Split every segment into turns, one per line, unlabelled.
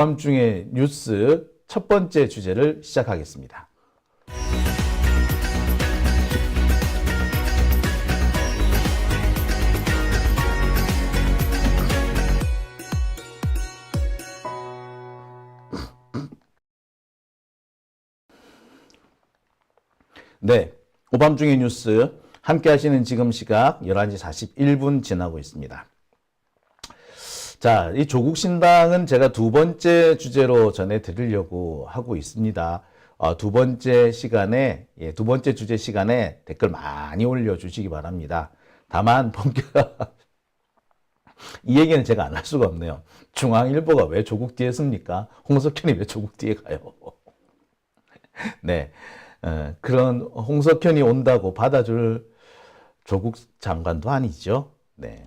밤중에 뉴스 첫 번째 주제를 시작하겠습니다. 네, 오밤중의 뉴스 함께 하시는 지금 시각 11시 41분 지나고 있습니다. 자, 이 조국 신당은 제가 두 번째 주제로 전해드리려고 하고 있습니다. 두 번째 주제 시간에 댓글 많이 올려주시기 바랍니다. 다만 이 얘기는 제가 안 할 수가 없네요. 중앙일보가 왜 조국 뒤에 섭니까? 홍석현이 왜 조국 뒤에 가요? 네, 그런 홍석현이 온다고 받아줄 조국 장관도 아니죠. 네.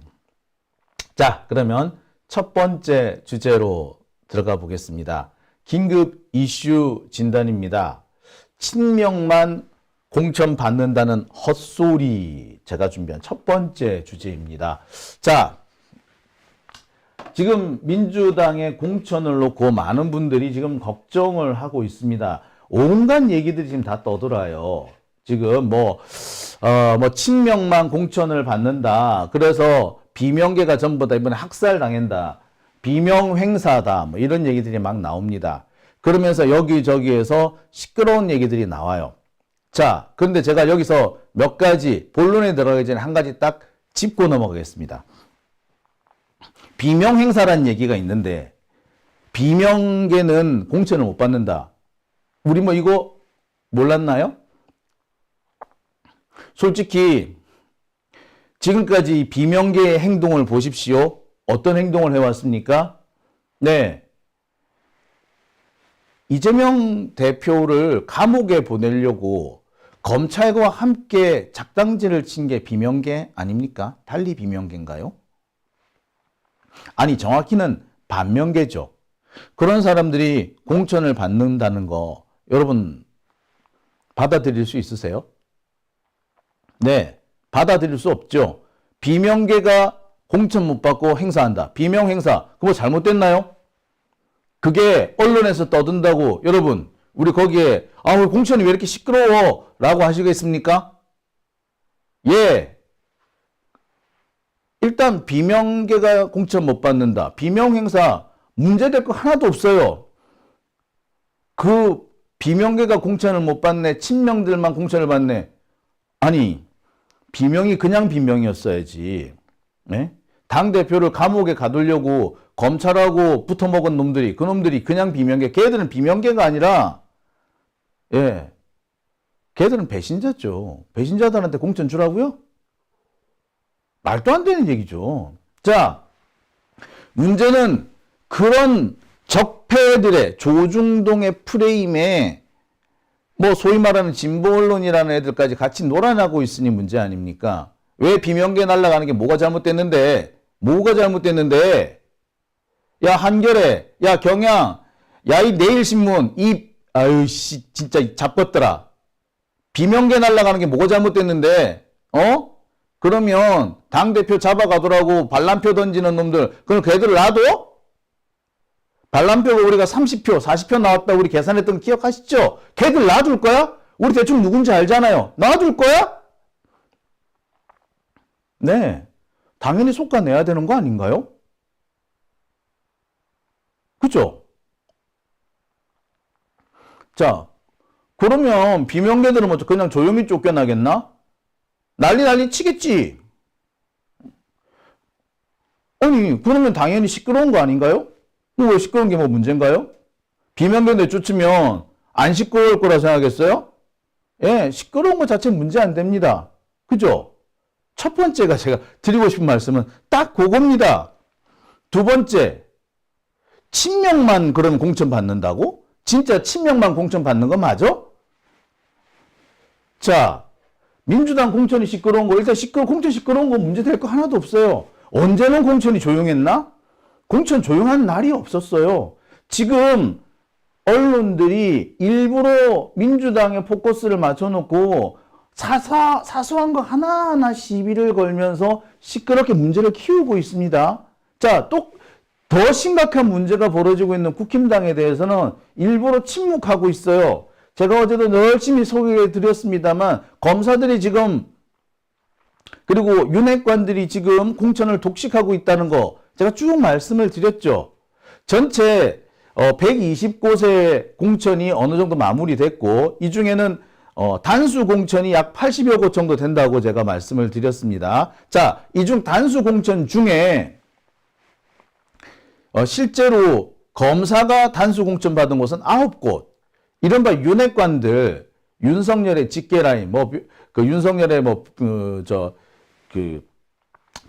자, 그러면 첫 번째 주제로 들어가 보겠습니다. 긴급 이슈 진단입니다. 친명만 공천 받는다는 헛소리, 제가 준비한 첫 번째 주제입니다. 자, 지금 민주당의 공천을 놓고 많은 분들이 지금 걱정을 하고 있습니다. 온갖 얘기들이 지금 다 떠돌아요. 지금 친명만 공천을 받는다. 그래서 비명계가 전부 다 이번에 학살당한다. 비명횡사다. 이런 얘기들이 막 나옵니다. 그러면서 여기저기에서 시끄러운 얘기들이 나와요. 자, 그런데 제가 여기서 몇 가지 본론에 들어가기 전에 한 가지 딱 짚고 넘어가겠습니다. 비명행사라는 얘기가 있는데 비명계는 공천을 못 받는다. 우리 이거 몰랐나요? 솔직히 지금까지 비명계의 행동을 보십시오. 어떤 행동을 해왔습니까? 네. 이재명 대표를 감옥에 보내려고 검찰과 함께 작당지를 친 게 비명계 아닙니까? 달리 비명계인가요? 아니, 정확히는 반명계죠. 그런 사람들이 공천을 받는다는 거 여러분 받아들일 수 있으세요? 네, 받아들일 수 없죠. 비명계가 공천 못 받고 행사한다. 비명행사, 그거 잘못됐나요? 그게 언론에서 떠든다고 여러분 우리 거기에 공천이 왜 이렇게 시끄러워? 라고 하시겠습니까? 예. 일단 비명계가 공천 못 받는다. 비명행사 문제될 거 하나도 없어요. 그 비명계가 공천을 못 받네. 친명들만 공천을 받네. 아니, 비명이 그냥 비명이었어야지. 네? 당대표를 감옥에 가두려고 검찰하고 붙어먹은 놈들이, 그 놈들이 그냥 비명계, 걔들은 비명계가 아니라, 예, 걔들은 배신자죠. 배신자들한테 공천 주라고요? 말도 안 되는 얘기죠. 자, 문제는 그런 적폐들의 조중동의 프레임에 소위 말하는 진보 언론이라는 애들까지 같이 놀아나고 있으니 문제 아닙니까? 왜 비명계 날아가는 게 뭐가 잘못됐는데? 뭐가 잘못됐는데? 야, 한겨레, 야, 경향, 야, 이 내일신문, 진짜 잡것들아. 비명계 날아가는 게 뭐가 잘못됐는데? 그러면 당대표 잡아가더라고 반란표 던지는 놈들, 그럼 걔들을 놔둬? 반란표가 우리가 30표, 40표 나왔다 우리 계산했던 거 기억하시죠? 걔들 놔둘 거야? 우리 대충 누군지 알잖아요. 놔둘 거야? 네. 당연히 속아내야 되는 거 아닌가요? 그죠? 자, 그러면 비명계들은 그냥 조용히 쫓겨나겠나? 난리 치겠지. 아니, 그러면 당연히 시끄러운 거 아닌가요? 왜 시끄러운 게 문제인가요? 비명계들 쫓으면 안 시끄러울 거라 생각했어요? 예, 시끄러운 것 자체는 문제 안 됩니다. 그죠? 첫 번째가 제가 드리고 싶은 말씀은 딱 그겁니다. 두 번째, 친명만 그런 공천 받는다고? 진짜 친명만 공천 받는 거 맞아? 자, 민주당 공천이 시끄러운 거, 일단 공천 시끄러운 거 문제될 거 하나도 없어요. 언제는 공천이 조용했나? 공천 조용한 날이 없었어요. 지금 언론들이 일부러 민주당에 포커스를 맞춰놓고 사소한 거 하나하나 시비를 걸면서 시끄럽게 문제를 키우고 있습니다. 자, 또 더 심각한 문제가 벌어지고 있는 국힘당에 대해서는 일부러 침묵하고 있어요. 제가 어제도 열심히 소개해 드렸습니다만 검사들이 지금 그리고 윤핵관들이 지금 공천을 독식하고 있다는 거 제가 쭉 말씀을 드렸죠. 전체 120곳의 공천이 어느 정도 마무리됐고 이 중에는 단수 공천이 약 80여 곳 정도 된다고 제가 말씀을 드렸습니다. 자, 이 중 단수 공천 중에 실제로 검사가 단수 공천 받은 곳은 9곳. 이른바 윤핵관들, 윤석열의 직계라인, 윤석열의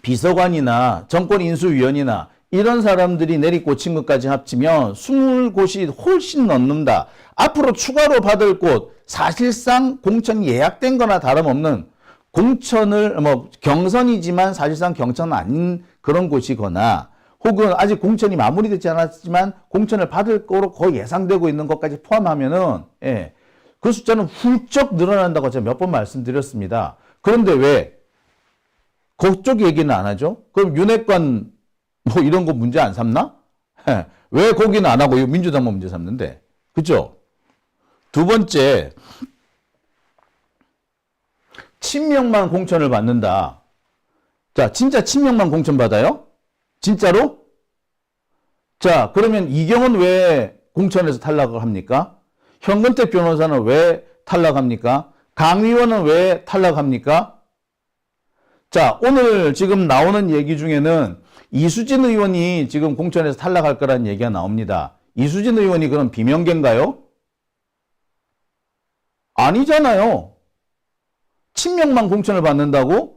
비서관이나 정권인수위원이나 이런 사람들이 내리꽂힌 것까지 합치면 20곳이 훨씬 넘는다. 앞으로 추가로 받을 곳, 사실상 공천이 예약된 거나 다름없는 공천을, 경선이지만 사실상 경선은 아닌 그런 곳이거나 혹은 아직 공천이 마무리되지 않았지만 공천을 받을 거로 거의 예상되고 있는 것까지 포함하면은, 예, 그 숫자는 훌쩍 늘어난다고 제가 몇 번 말씀드렸습니다. 그런데 왜 그쪽 얘기는 안 하죠? 그럼 윤핵관 이런 거 문제 안 삼나? 예, 왜 거기는 안 하고 민주당만 문제 삼는데? 그죠? 두 번째, 친명만 공천을 받는다. 자, 진짜 친명만 공천 받아요? 진짜로? 자, 그러면 이경은 왜 공천에서 탈락을 합니까? 현근택 변호사는 왜 탈락합니까? 강 의원은 왜 탈락합니까? 자, 오늘 지금 나오는 얘기 중에는 이수진 의원이 지금 공천에서 탈락할 거라는 얘기가 나옵니다. 이수진 의원이 그럼 비명계인가요? 아니잖아요. 친명만 공천을 받는다고?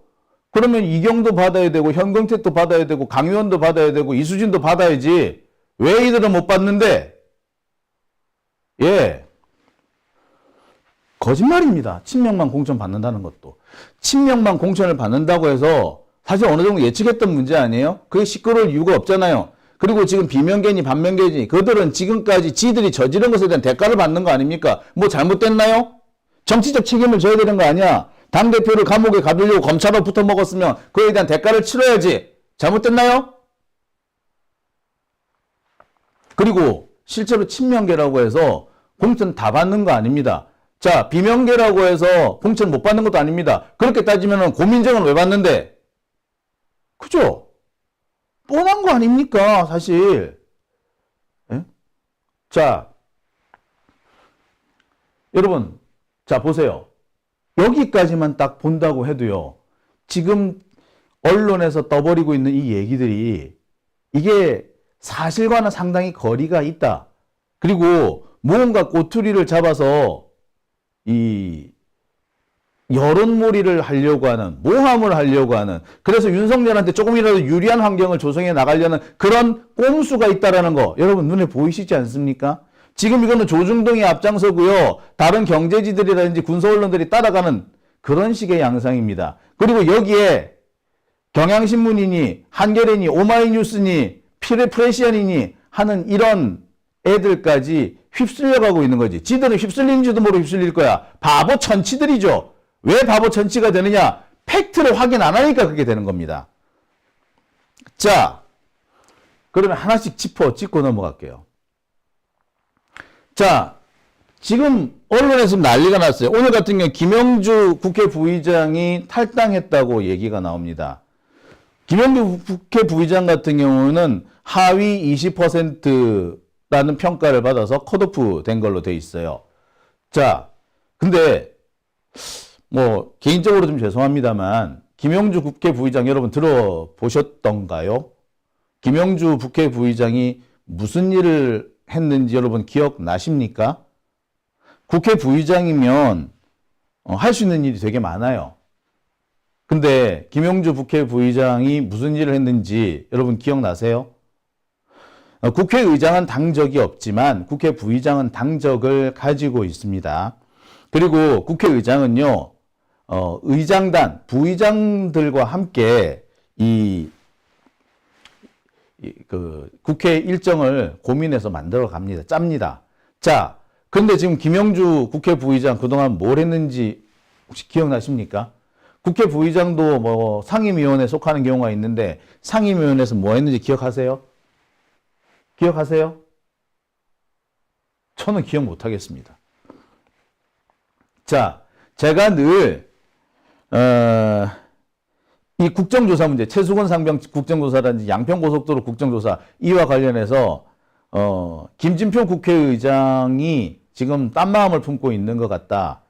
그러면 이경도 받아야 되고 현근택도 받아야 되고 강의원도 받아야 되고 이수진도 받아야지. 왜 이들은 못 받는데? 예. 거짓말입니다. 친명만 공천 받는다는 것도. 친명만 공천을 받는다고 해서 사실 어느 정도 예측했던 문제 아니에요? 그게 시끄러울 이유가 없잖아요. 그리고 지금 비명계니 반명계니 그들은 지금까지 지들이 저지른 것에 대한 대가를 받는 거 아닙니까? 뭐 잘못됐나요? 정치적 책임을 져야 되는 거 아니야? 당대표를 감옥에 가두려고 검찰로 붙어 먹었으면 그에 대한 대가를 치러야지. 잘못됐나요? 그리고 실제로 친명계라고 해서 공천 다 받는 거 아닙니다. 자, 비명계라고 해서 공천 못 받는 것도 아닙니다. 그렇게 따지면 고민정은 왜 받는데? 그죠? 뻔한 거 아닙니까, 사실. 예? 자, 여러분, 자, 보세요. 여기까지만 딱 본다고 해도요, 지금 언론에서 떠버리고 있는 이 얘기들이 이게 사실과는 상당히 거리가 있다. 그리고 무언가 꼬투리를 잡아서 이 여론몰이를 하려고 하는, 모함을 하려고 하는, 그래서 윤석열한테 조금이라도 유리한 환경을 조성해 나가려는 그런 꼼수가 있다라는 거 여러분 눈에 보이시지 않습니까? 지금 이거는 조중동이 앞장서고요. 다른 경제지들이라든지 군소 언론들이 따라가는 그런 식의 양상입니다. 그리고 여기에 경향신문이니 한겨레니 오마이뉴스니 프레시안이니 하는 이런 애들까지 휩쓸려가고 있는 거지. 지들은 휩쓸리는지도 모르고 휩쓸릴 거야. 바보 천치들이죠. 왜 바보 천치가 되느냐? 팩트를 확인 안 하니까 그게 되는 겁니다. 자, 그러면 하나씩 짚고 넘어갈게요. 자, 지금 언론에서 난리가 났어요. 오늘 같은 경우 김영주 국회 부의장이 탈당했다고 얘기가 나옵니다. 김영주 국회 부의장 같은 경우는 하위 20%라는 평가를 받아서 컷오프 된 걸로 돼 있어요. 자, 근데 개인적으로 좀 죄송합니다만 김영주 국회 부의장 여러분 들어보셨던가요? 김영주 국회 부의장이 무슨 일을 했는지 여러분 기억나십니까? 국회 부의장이면 할 수 있는 일이 되게 많아요. 근데 김영주 국회 부의장이 무슨 일을 했는지 여러분 기억나세요? 국회의장은 당적이 없지만 국회 부의장은 당적을 가지고 있습니다. 그리고 국회의장은요, 의장단, 부의장들과 함께 국회 일정을 고민해서 만들어 갑니다. 짭니다. 자, 그런데 지금 김영주 국회 부의장 그동안 뭘 했는지 혹시 기억나십니까? 국회 부의장도 상임위원회에 속하는 경우가 있는데 상임위원회에서 뭐 했는지 기억하세요? 기억하세요? 저는 기억 못하겠습니다. 자, 제가 늘 이 국정조사 문제, 최수건 상병 국정조사라든지 양평고속도로 국정조사 이와 관련해서 김진표 국회의장이 지금 딴 마음을 품고 있는 것 같다.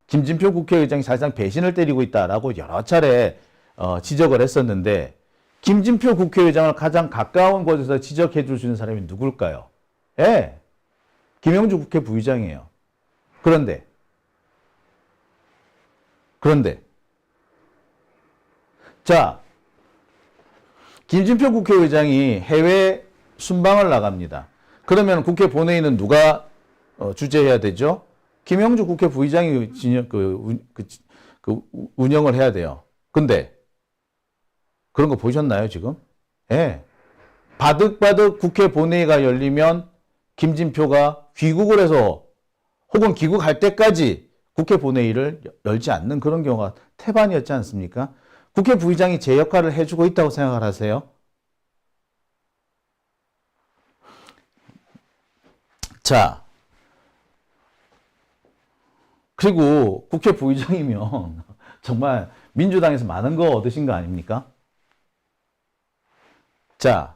김진표 국회의장이 사실상 배신을 때리고 있다라고 여러 차례 지적을 했었는데 김진표 국회의장을 가장 가까운 곳에서 지적해 줄 수 있는 사람이 누굴까요? 예, 김영주 국회 부의장이에요. 그런데 자, 김진표 국회의장이 해외 순방을 나갑니다. 그러면 국회 본회의는 누가 주재해야 되죠? 김영주 국회 부의장이 운영을 해야 돼요. 근데 그런 거 보셨나요, 지금? 예. 바득바득 국회 본회의가 열리면 김진표가 귀국을 해서 혹은 귀국할 때까지 국회 본회의를 열지 않는 그런 경우가 태반이었지 않습니까? 국회 부의장이 제 역할을 해주고 있다고 생각을 하세요? 자, 그리고 국회 부의장이면 정말 민주당에서 많은 거 얻으신 거 아닙니까? 자,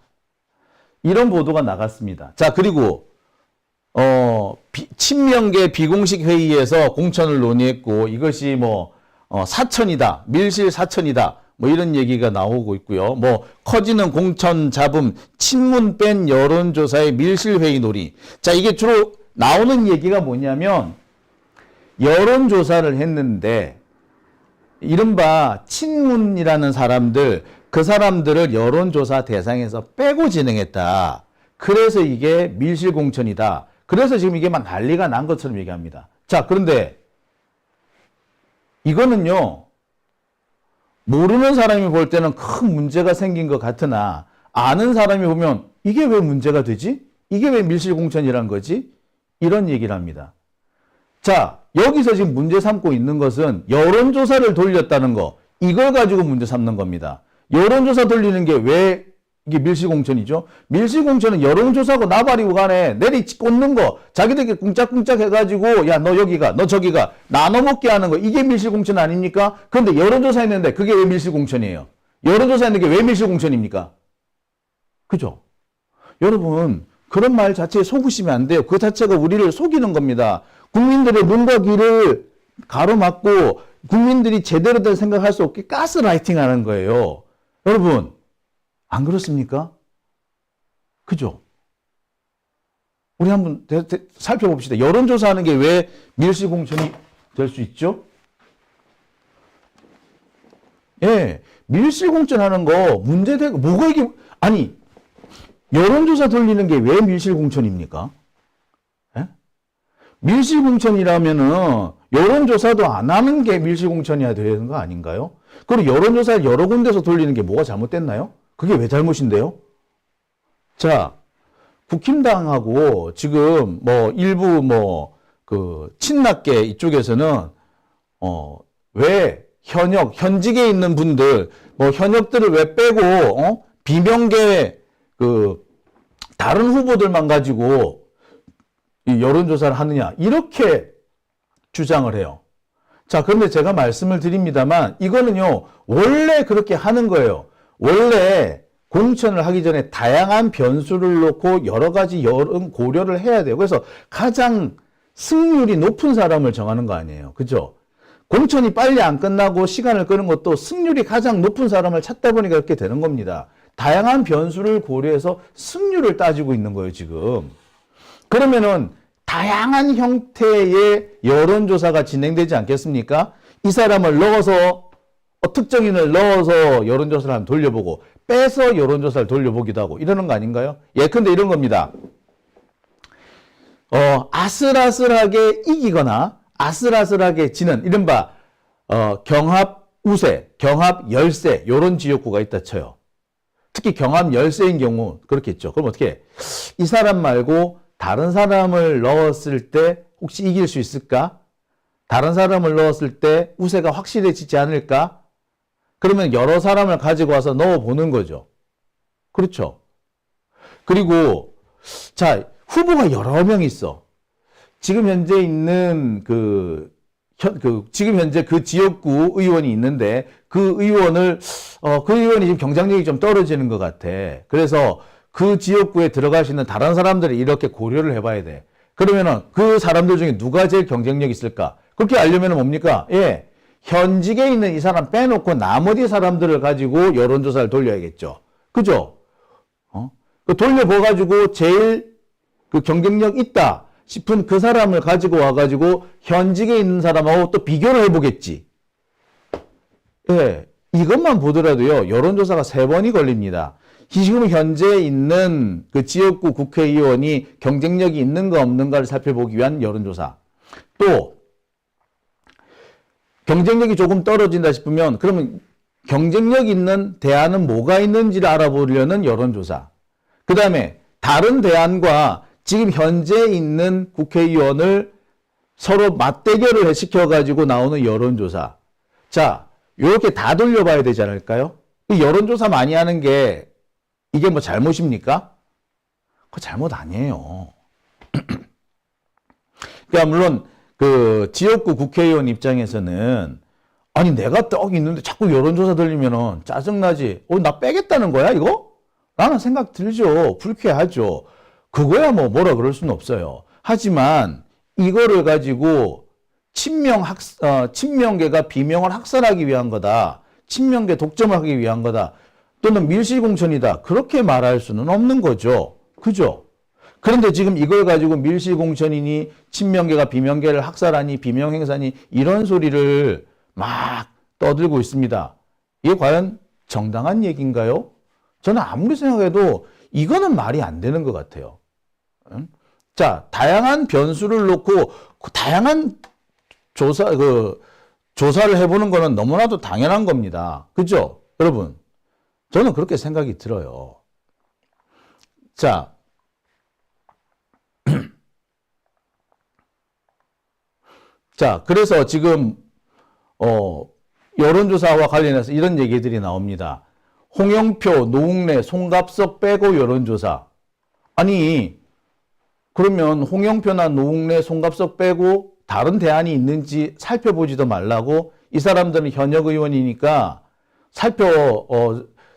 이런 보도가 나갔습니다. 자, 그리고 친명계 비공식 회의에서 공천을 논의했고 이것이 뭐 사천이다, 밀실 사천이다, 뭐 이런 얘기가 나오고 있고요. 뭐 커지는 공천 잡음, 친문 뺀 여론조사의 밀실 회의 놀이. 자, 이게 주로 나오는 얘기가 뭐냐면 여론조사를 했는데 이른바 친문이라는 사람들, 그 사람들을 여론조사 대상에서 빼고 진행했다. 그래서 이게 밀실 공천이다. 그래서 지금 이게 막 난리가 난 것처럼 얘기합니다. 자, 그런데 이거는요, 모르는 사람이 볼 때는 큰 문제가 생긴 것 같으나 아는 사람이 보면 이게 왜 문제가 되지? 이게 왜 밀실 공천이란 거지? 이런 얘기를 합니다. 자, 여기서 지금 문제 삼고 있는 것은 여론조사를 돌렸다는 거, 이걸 가지고 문제 삼는 겁니다. 여론조사 돌리는 게 왜 이게 밀실공천이죠? 밀실공천은 여론조사고 나발이고 간에 내리 꽂는 거, 자기들끼리 꿍짝꿍짝 해가지고 야, 너 여기가, 너 저기가 나눠먹게 하는 거, 이게 밀실공천 아닙니까? 그런데 여론조사 했는데 그게 왜 밀실공천이에요? 여론조사 했는 게 왜 밀실공천입니까? 그죠? 여러분, 그런 말 자체에 속으시면 안 돼요. 그 자체가 우리를 속이는 겁니다. 국민들의 눈과 귀를 가로막고 국민들이 제대로 된 생각할 수 없게 가스라이팅 하는 거예요. 여러분, 안 그렇습니까? 그죠? 우리 한번 살펴봅시다. 여론조사하는 게 왜 밀실공천이 될 수 있죠? 예, 밀실공천하는 거 문제되고 뭐가 이게 아니 여론조사 돌리는 게 왜 밀실공천입니까? 예? 밀실공천이라면은 여론조사도 안 하는 게 밀실공천이어야 되는 거 아닌가요? 그리고 여론조사를 여러 군데서 돌리는 게 뭐가 잘못됐나요? 그게 왜 잘못인데요? 자, 국힘당하고 지금 뭐 일부 그 친낙계 이쪽에서는 왜 현직에 있는 분들 현역들을 왜 빼고 비명계 그 다른 후보들만 가지고 이 여론조사를 하느냐 이렇게 주장을 해요. 자, 그런데 제가 말씀을 드립니다만 이거는요 원래 그렇게 하는 거예요. 원래 공천을 하기 전에 다양한 변수를 놓고 여러 가지 여론 고려를 해야 돼요. 그래서 가장 승률이 높은 사람을 정하는 거 아니에요. 그죠? 공천이 빨리 안 끝나고 시간을 끄는 것도 승률이 가장 높은 사람을 찾다 보니까 그렇게 되는 겁니다. 다양한 변수를 고려해서 승률을 따지고 있는 거예요, 지금. 그러면은 다양한 형태의 여론조사가 진행되지 않겠습니까? 이 사람을 넣어서 특정인을 넣어서 여론조사를 한번 돌려보고 빼서 여론조사를 돌려보기도 하고 이러는 거 아닌가요? 예컨대 이런 겁니다. 아슬아슬하게 이기거나 아슬아슬하게 지는 이른바 경합 우세, 경합 열세 이런 지역구가 있다 쳐요. 특히 경합 열세인 경우 그렇겠죠. 그럼 어떻게 해? 이 사람 말고 다른 사람을 넣었을 때 혹시 이길 수 있을까? 다른 사람을 넣었을 때 우세가 확실해지지 않을까? 그러면 여러 사람을 가지고 와서 넣어보는 거죠. 그렇죠. 그리고 자, 후보가 여러 명 있어. 지금 현재 있는 지금 현재 그 지역구 의원이 있는데 그 의원이 지금 경쟁력이 좀 떨어지는 것 같아. 그래서 그 지역구에 들어가시는 다른 사람들을 이렇게 고려를 해봐야 돼. 그러면은 그 사람들 중에 누가 제일 경쟁력 있을까? 그렇게 알려면 뭡니까? 예. 현직에 있는 이 사람 빼놓고 나머지 사람들을 가지고 여론조사를 돌려야겠죠. 그죠? 돌려봐가지고 제일 그 경쟁력 있다 싶은 그 사람을 가지고 와가지고 현직에 있는 사람하고 또 비교를 해보겠지. 예. 이것만 보더라도요, 여론조사가 3번이 걸립니다. 지금 현재 있는 그 지역구 국회의원이 경쟁력이 있는가 없는가를 살펴보기 위한 여론조사. 또, 경쟁력이 조금 떨어진다 싶으면, 그러면 경쟁력 있는 대안은 뭐가 있는지를 알아보려는 여론조사. 그 다음에 다른 대안과 지금 현재 있는 국회의원을 서로 맞대결을 시켜가지고 나오는 여론조사. 자, 이렇게 다 돌려봐야 되지 않을까요? 이 여론조사 많이 하는 게 이게 뭐 잘못입니까? 그거 잘못 아니에요. 그러니까 물론 그 지역구 국회의원 입장에서는 아니 내가 떡 있는데 자꾸 여론조사 들리면은 짜증나지. 나 빼겠다는 거야 이거? 라는 생각 들죠. 불쾌하죠. 그거야 뭐라 그럴 수는 없어요. 하지만 이거를 가지고 친명계가 비명을 학살하기 위한 거다. 친명계 독점을 하기 위한 거다. 또는 밀실공천이다. 그렇게 말할 수는 없는 거죠. 그죠? 그런데 지금 이걸 가지고 밀실공천이니 친명계가 비명계를 학살하니 비명행사니 이런 소리를 막 떠들고 있습니다. 이게 과연 정당한 얘기인가요? 저는 아무리 생각해도 이거는 말이 안 되는 것 같아요. 자, 다양한 변수를 놓고 다양한 조사를 해보는 거는 너무나도 당연한 겁니다. 그죠? 여러분, 저는 그렇게 생각이 들어요. 자, 자, 그래서 지금, 여론조사와 관련해서 이런 얘기들이 나옵니다. 홍영표, 노웅래, 송갑석 빼고 여론조사. 아니, 그러면 홍영표나 노웅래, 송갑석 빼고 다른 대안이 있는지 살펴보지도 말라고 이 사람들은 현역 의원이니까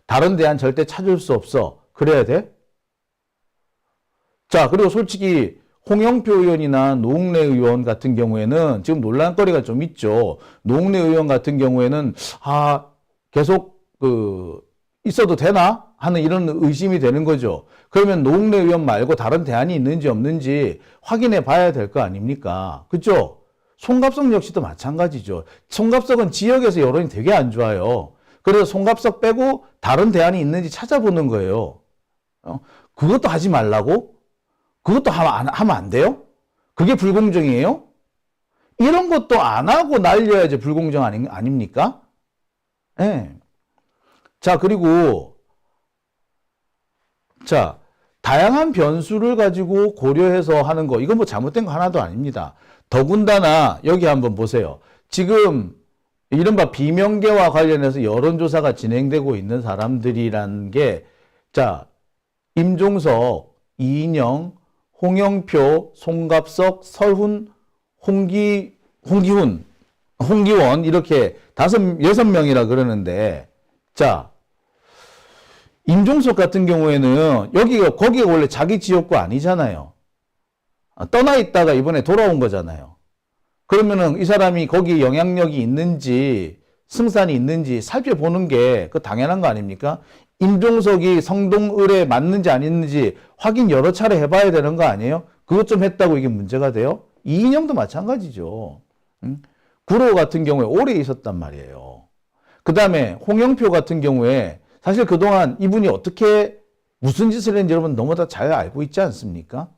다른 대안 절대 찾을 수 없어. 그래야 돼? 자, 그리고 솔직히 홍영표 의원이나 노웅래 의원 같은 경우에는 지금 논란거리가 좀 있죠. 노웅래 의원 같은 경우에는 계속 있어도 되나? 하는 이런 의심이 되는 거죠. 그러면 노웅래 의원 말고 다른 대안이 있는지 없는지 확인해 봐야 될 거 아닙니까? 그죠? 송갑석 역시도 마찬가지죠. 송갑석은 지역에서 여론이 되게 안 좋아요. 그래서 송갑석 빼고 다른 대안이 있는지 찾아보는 거예요. 그것도 하지 말라고? 그것도 하면 안 돼요? 그게 불공정이에요? 이런 것도 안 하고 날려야지 불공정 아닙니까? 예. 네. 자, 그리고 자, 다양한 변수를 가지고 고려해서 하는 거, 이건 뭐 잘못된 거 하나도 아닙니다. 더군다나 여기 한번 보세요. 지금 이른바 비명계와 관련해서 여론조사가 진행되고 있는 사람들이란 게, 자, 임종석, 이인영, 홍영표, 송갑석, 설훈, 홍기원, 이렇게 6명이라 그러는데, 자, 임종석 같은 경우에는 거기가 원래 자기 지역구 아니잖아요. 떠나 있다가 이번에 돌아온 거잖아요. 그러면은 이 사람이 거기 영향력이 있는지 승산이 있는지 살펴보는 게 그 당연한 거 아닙니까? 임종석이 성동을에 맞는지 아닌지 확인 여러 차례 해봐야 되는 거 아니에요? 그것 좀 했다고 이게 문제가 돼요? 이인영도 마찬가지죠. 구로 같은 경우에 오래 있었단 말이에요. 그 다음에 홍영표 같은 경우에 사실 그동안 이분이 어떻게 무슨 짓을 했는지 여러분 너무 다 잘 알고 있지 않습니까?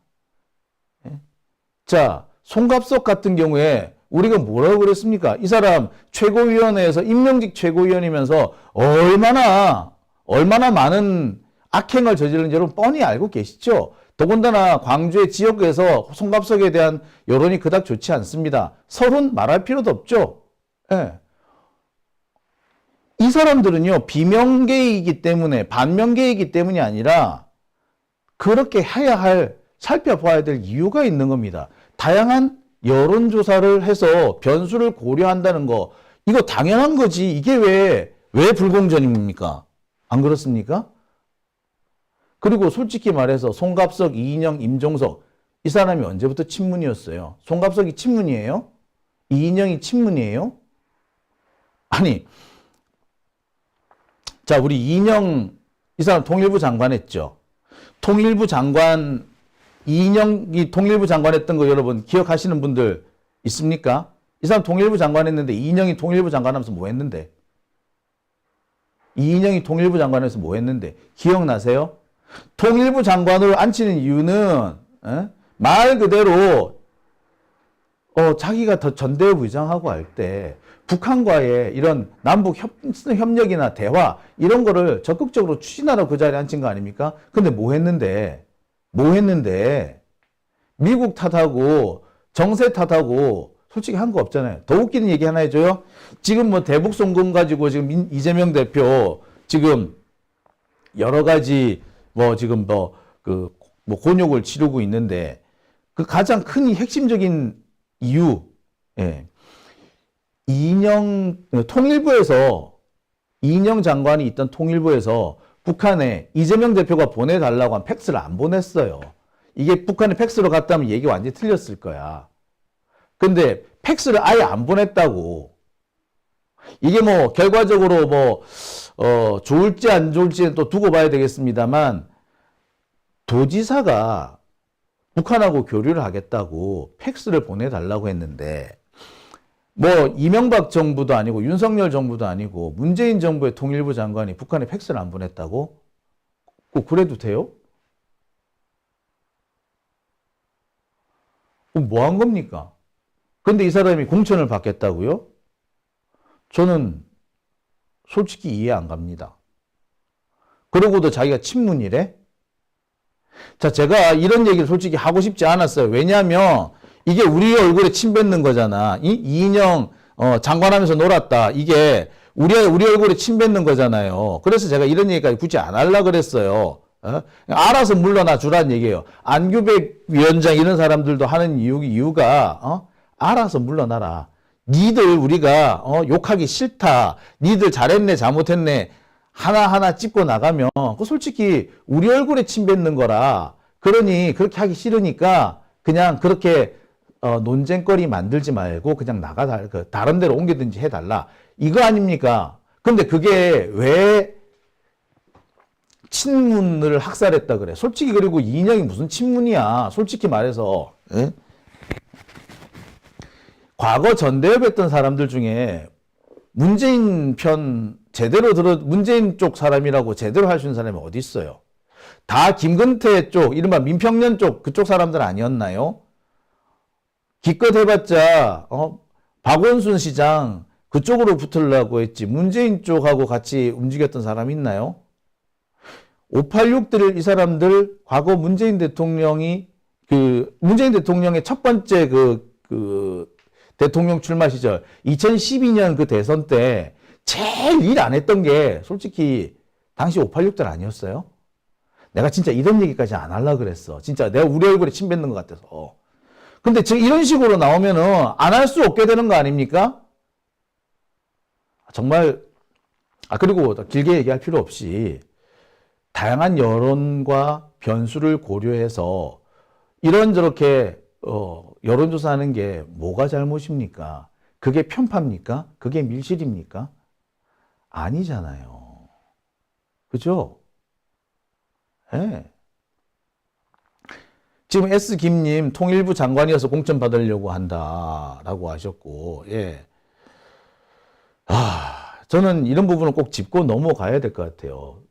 자, 송갑석 같은 경우에 우리가 뭐라고 그랬습니까? 이 사람 최고위원회에서 임명직 최고위원이면서 얼마나 많은 악행을 저지르는지 여러분 뻔히 알고 계시죠? 더군다나 광주의 지역에서 송갑석에 대한 여론이 그닥 좋지 않습니다. 설훈 말할 필요도 없죠? 예. 이 사람들은요, 비명계이기 때문에, 반명계이기 때문이 아니라 그렇게 해야 할, 살펴봐야 될 이유가 있는 겁니다. 다양한 여론조사를 해서 변수를 고려한다는 거, 이거 당연한 거지. 이게 왜 불공정입니까? 안 그렇습니까? 그리고 솔직히 말해서 송갑석, 이인영, 임종석, 이 사람이 언제부터 친문이었어요? 송갑석이 친문이에요? 이인영이 친문이에요? 아니, 자, 우리 이인영, 이 사람 통일부 장관 했죠. 통일부 장관, 이인영이 통일부 장관 했던 거 여러분 기억하시는 분들 있습니까? 이 사람 통일부 장관 했는데 이인영이 통일부 장관 하면서 뭐 했는데? 이인영이 통일부 장관 하면서 뭐 했는데? 기억나세요? 통일부 장관으로 앉히는 이유는 말 그대로 자기가 더 전대부의장하고 할 때 북한과의 이런 남북 협력이나 대화 이런 거를 적극적으로 추진하러 그 자리에 앉힌 거 아닙니까? 근데 뭐 했는데? 미국 탓하고 정세 탓하고 솔직히 한 거 없잖아요. 더 웃기는 얘기 하나 해줘요. 지금 뭐 대북 송금 가지고 지금 이재명 대표 지금 여러 가지 지금 곤욕을 치르고 있는데 그 가장 큰 핵심적인 이유, 통일부에서 이인영 장관이 있던 통일부에서 북한에 이재명 대표가 보내달라고 한 팩스를 안 보냈어요. 이게 북한에 팩스로 갔다면 얘기 완전히 틀렸을 거야. 근데 팩스를 아예 안 보냈다고. 이게 결과적으로 좋을지 안 좋을지는 또 두고 봐야 되겠습니다만 도지사가 북한하고 교류를 하겠다고 팩스를 보내달라고 했는데 이명박 정부도 아니고 윤석열 정부도 아니고 문재인 정부의 통일부 장관이 북한에 팩스를 안 보냈다고? 꼭 그래도 돼요? 뭐 한 겁니까? 근데 이 사람이 공천을 받겠다고요? 저는 솔직히 이해 안 갑니다. 그러고도 자기가 친문이래? 자, 제가 이런 얘기를 솔직히 하고 싶지 않았어요. 왜냐하면 이게 우리 얼굴에 침 뱉는 거잖아. 이인영 장관하면서 놀았다. 이게 우리 얼굴에 침 뱉는 거잖아요. 그래서 제가 이런 얘기까지 굳이 안 하려고 그랬어요. 알아서 물러나 주란 얘기예요. 안규백 위원장 이런 사람들도 하는 이유가 알아서 물러나라. 니들 우리가 욕하기 싫다. 니들 잘했네 잘못했네 하나하나 찝고 나가면 그 솔직히 우리 얼굴에 침 뱉는 거라. 그러니 그렇게 하기 싫으니까 그냥 그렇게 논쟁거리 만들지 말고 그냥 다른 데로 옮기든지 해달라. 이거 아닙니까? 근데 그게 왜 친문을 학살했다 그래? 솔직히 그리고 이인영이 무슨 친문이야? 솔직히 말해서. 에? 과거 전대협 했던 사람들 중에 문재인 편 문재인 쪽 사람이라고 제대로 할 수 있는 사람이 어디 있어요? 다 김근태 쪽, 이른바 민평년 쪽 그쪽 사람들 아니었나요? 기껏 해봤자 박원순 시장 그쪽으로 붙으려고 했지 문재인 쪽하고 같이 움직였던 사람 있나요? 586들 이 사람들 과거 문재인 대통령의 첫 번째 대통령 출마 시절 2012년 그 대선 때 제일 일 안 했던 게 솔직히 당시 586들 아니었어요? 내가 진짜 이런 얘기까지 안 하려고 그랬어. 진짜 내가 우리 얼굴에 침 뱉는 것 같아서. 근데 지금 이런 식으로 나오면은 안 할 수 없게 되는 거 아닙니까? 정말, 그리고 길게 얘기할 필요 없이 다양한 여론과 변수를 고려해서 이런저렇게 여론조사하는 게 뭐가 잘못입니까? 그게 편파입니까? 그게 밀실입니까? 아니잖아요. 그죠? 네. 지금 S김님 통일부 장관이어서 공천 받으려고 한다라고 하셨고, 예. 저는 이런 부분을 꼭 짚고 넘어가야 될 것 같아요.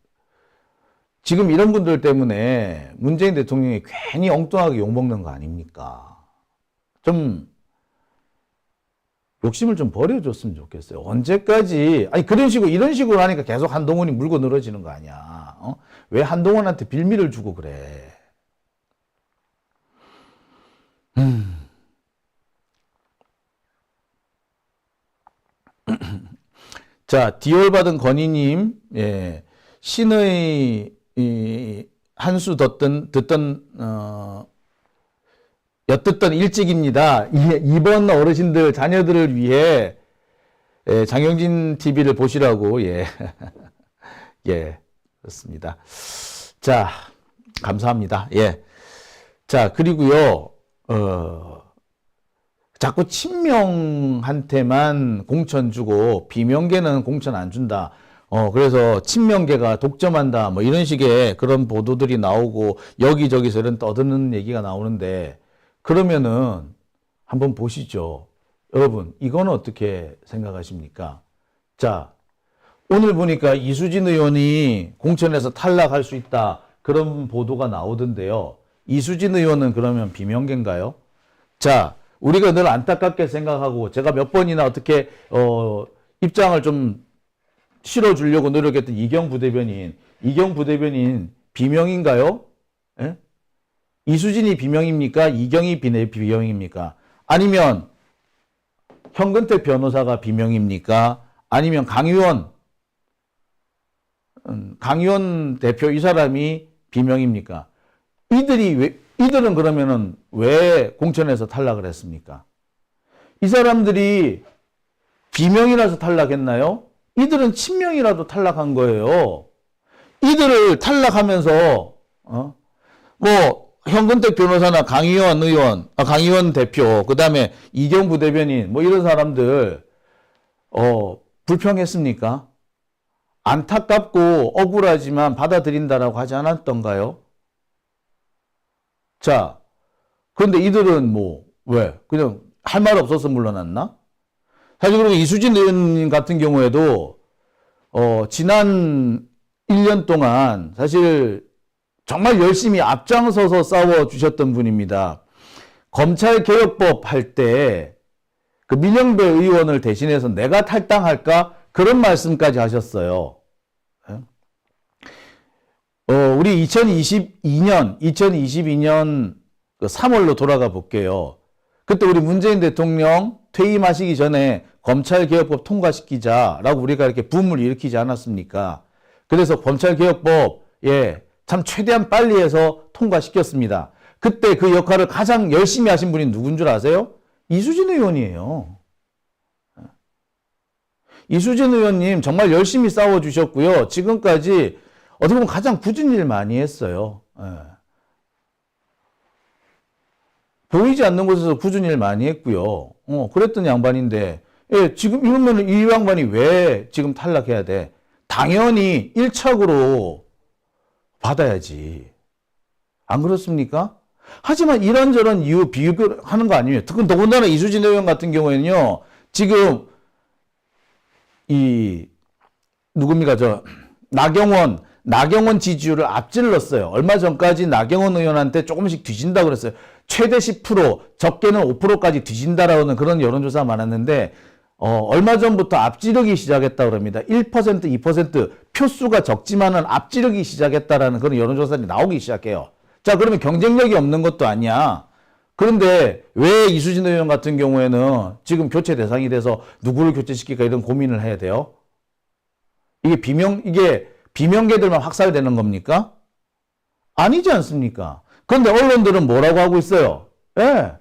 지금 이런 분들 때문에 문재인 대통령이 괜히 엉뚱하게 욕먹는 거 아닙니까? 좀 욕심을 좀 버려줬으면 좋겠어요. 언제까지, 이런 식으로 하니까 계속 한동훈이 물고 늘어지는 거 아니야. 왜 한동훈한테 빌미를 주고 그래? 자, 디올 받은 건희님, 예, 신의 한 수 엿듣던 일찍입니다. 이번 어르신들, 자녀들을 위해 장영진 TV를 보시라고, 예. 예, 그렇습니다. 자, 감사합니다. 예. 자, 그리고요, 자꾸 친명한테만 공천 주고 비명계는 공천 안 준다. 그래서 친명계가 독점한다. 뭐 이런 식의 그런 보도들이 나오고 여기저기서 이런 떠드는 얘기가 나오는데 그러면은 한번 보시죠. 여러분, 이거는 어떻게 생각하십니까? 자, 오늘 보니까 이수진 의원이 공천에서 탈락할 수 있다. 그런 보도가 나오던데요. 이수진 의원은 그러면 비명계인가요? 자, 우리가 늘 안타깝게 생각하고 제가 몇 번이나 어떻게 입장을 좀 실어주려고 노력했던 이경 부대변인 비명인가요? 예? 이수진이 비명입니까? 이경이 비명입니까? 아니면 현근택 변호사가 비명입니까? 아니면 강의원 대표 이 사람이 비명입니까? 이들은 그러면은 왜 공천에서 탈락을 했습니까? 이 사람들이 비명이라서 탈락했나요? 이들은 친명이라도 탈락한 거예요. 이들을 탈락하면서 뭐 현근택 변호사나 강의원 대표, 그다음에 이경 부대변인 뭐 이런 사람들 불평했습니까? 안타깝고 억울하지만 받아들인다라고 하지 않았던가요? 자, 그런데 이들은 뭐, 왜? 그냥 할 말 없어서 물러났나? 사실 그리고 이수진 의원님 같은 경우에도, 지난 1년 동안 사실 정말 열심히 앞장서서 싸워주셨던 분입니다. 검찰개혁법 할 때, 그 민영배 의원을 대신해서 내가 탈당할까? 그런 말씀까지 하셨어요. 우리 2022년 3월로 돌아가 볼게요. 그때 우리 문재인 대통령 퇴임하시기 전에 검찰개혁법 통과시키자라고 우리가 이렇게 붐을 일으키지 않았습니까? 그래서 검찰개혁법, 예, 참 최대한 빨리 해서 통과시켰습니다. 그때 그 역할을 가장 열심히 하신 분이 누군 줄 아세요? 이수진 의원이에요. 이수진 의원님 정말 열심히 싸워주셨고요. 지금까지 어떻게 보면 가장 굳은 일 많이 했어요. 예. 보이지 않는 곳에서 굳은 일 많이 했고요. 그랬던 양반인데, 예, 지금 이러면 이 양반이 왜 지금 탈락해야 돼? 당연히 1착으로 받아야지. 안 그렇습니까? 하지만 이런저런 이유 비교를 하는 거 아니에요. 더군다나 이수진 의원 같은 경우에는요, 지금 누굽니까? 나경원 지지율을 앞질렀어요. 얼마 전까지 나경원 의원한테 조금씩 뒤진다 그랬어요. 최대 10%, 적게는 5%까지 뒤진다라는 그런 여론조사가 많았는데, 얼마 전부터 앞지르기 시작했다 그럽니다. 1%, 2% 표수가 적지만은 앞지르기 시작했다라는 그런 여론조사들이 나오기 시작해요. 자, 그러면 경쟁력이 없는 것도 아니야. 그런데 왜 이수진 의원 같은 경우에는 지금 교체 대상이 돼서 누구를 교체시킬까 이런 고민을 해야 돼요? 이게 비명계들만 확살되는 겁니까? 아니지 않습니까? 그런데 언론들은 뭐라고 하고 있어요? 예.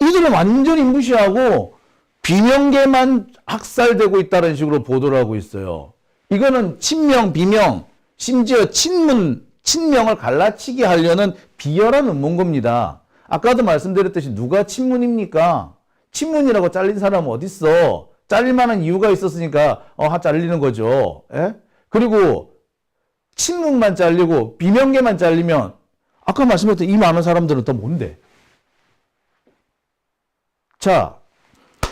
이들은 완전히 무시하고 비명계만 확살되고 있다는 식으로 보도를 하고 있어요. 이거는 친명, 비명, 심지어 친명을 갈라치기 하려는 비열한 음모입니다. 아까도 말씀드렸듯이 누가 친문입니까? 친문이라고 잘린 사람은 어딨어? 잘릴 만한 이유가 있었으니까 잘리는 거죠. 예? 그리고 친문만 잘리고 비명계만 잘리면 아까 말씀드렸던 이 많은 사람들은 또 뭔데? 자,